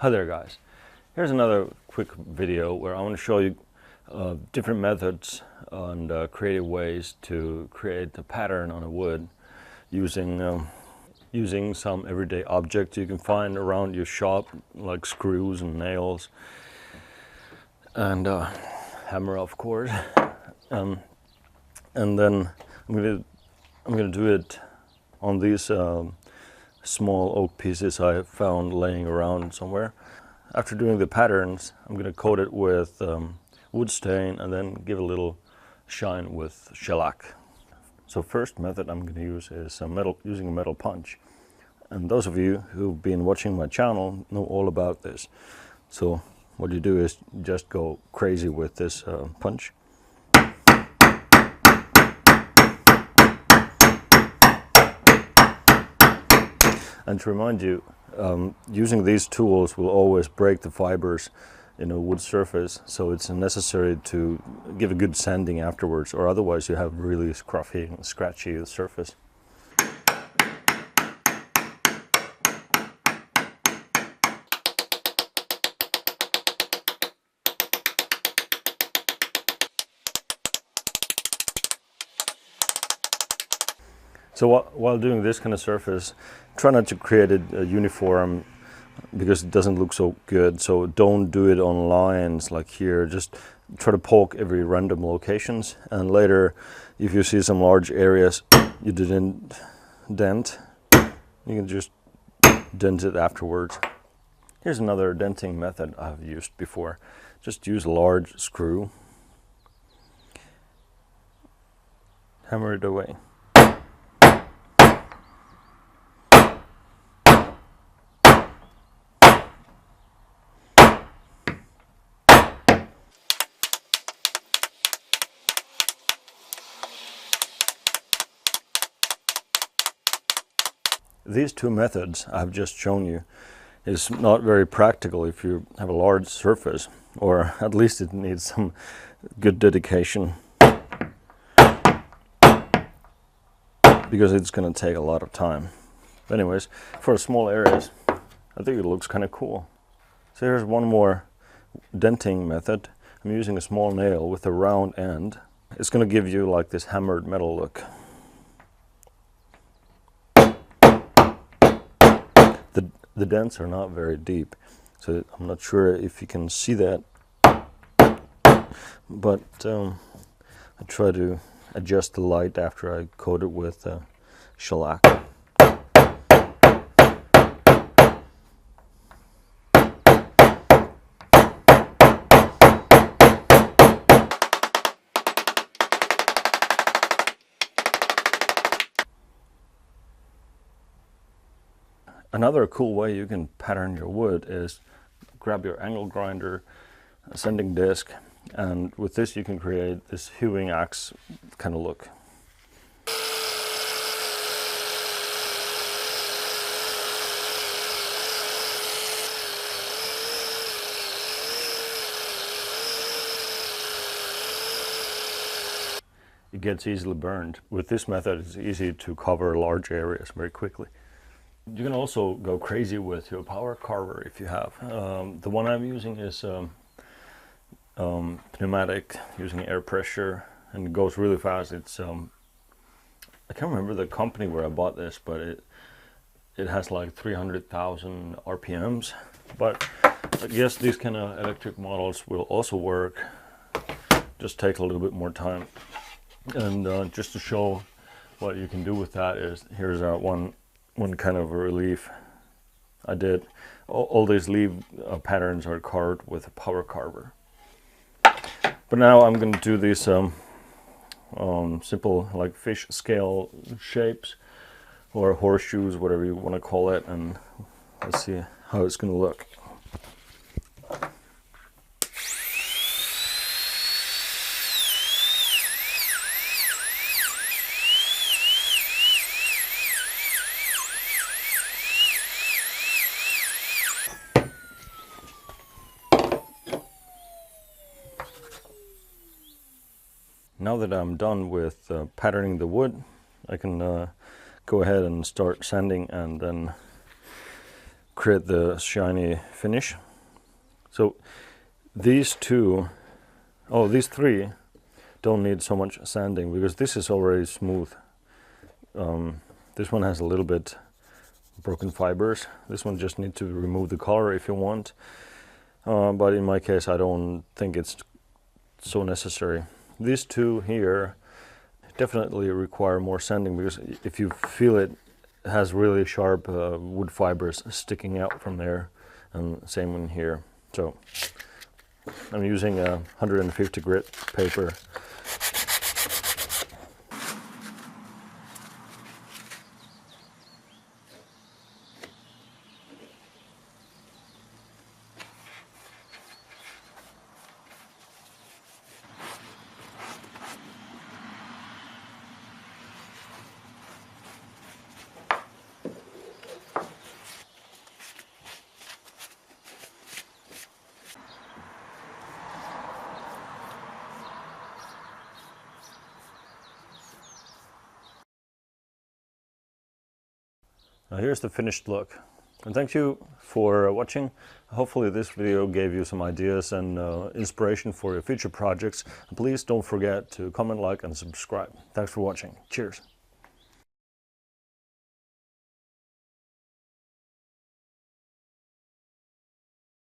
Hi there guys, here's another quick video where I want to show you different methods and creative ways to create a pattern on a wood using some everyday objects you can find around your shop, like screws and nails and hammer, of course. And then I'm gonna do it on these small oak pieces I found laying around somewhere. After doing the patterns, I'm going to coat it with wood stain and then give a little shine with shellac. So first method I'm going to use is using a metal punch. And those of you who've been watching my channel know all about this. So what you do is just go crazy with this punch. And to remind you, using these tools will always break the fibers in a wood surface, so it's necessary to give a good sanding afterwards, or otherwise you have really scruffy and scratchy surface. So while doing this kind of surface, try not to create it uniform because it doesn't look so good. So don't do it on lines like here. Just try to poke every random locations. And later, if you see some large areas you didn't dent, you can just dent it afterwards. Here's another denting method I've used before. Just use a large screw, hammer it away. These two methods I've just shown you is not very practical if you have a large surface, or at least it needs some good dedication, because it's going to take a lot of time. But anyways, for small areas, I think it looks kind of cool. So here's one more denting method. I'm using a small nail with a round end. It's going to give you like this hammered metal look. The dents are not very deep, so I'm not sure if you can see that, but I try to adjust the light after I coat it with shellac. Another cool way you can pattern your wood is grab your angle grinder, sanding disc, and with this you can create this hewing axe kind of look. It gets easily burned. With this method it's easy to cover large areas very quickly. You can also go crazy with your power carver if you have. The one I'm using is pneumatic, using air pressure, and it goes really fast. It's I can't remember the company where I bought this, but it has like 300,000 RPMs. But I guess these kind of electric models will also work. Just take a little bit more time. And just to show what you can do with that is, here's one kind of a relief I did. All these leaf patterns are carved with a power carver. But now I'm going to do these simple like fish scale shapes or horseshoes, whatever you want to call it, and let's see how it's going to look. Now that I'm done with patterning the wood, I can go ahead and start sanding and then create the shiny finish. So these three don't need so much sanding because this is already smooth. This one has a little bit broken fibers. This one just need to remove the color if you want. But in my case, I don't think it's so necessary. These two here definitely require more sanding because if you feel it has really sharp wood fibers sticking out from there, and same in here. So I'm using a 150 grit paper. Now here's the finished look. And thank you for watching. Hopefully this video gave you some ideas and inspiration for your future projects. And please don't forget to comment, like, and subscribe. Thanks for watching. Cheers.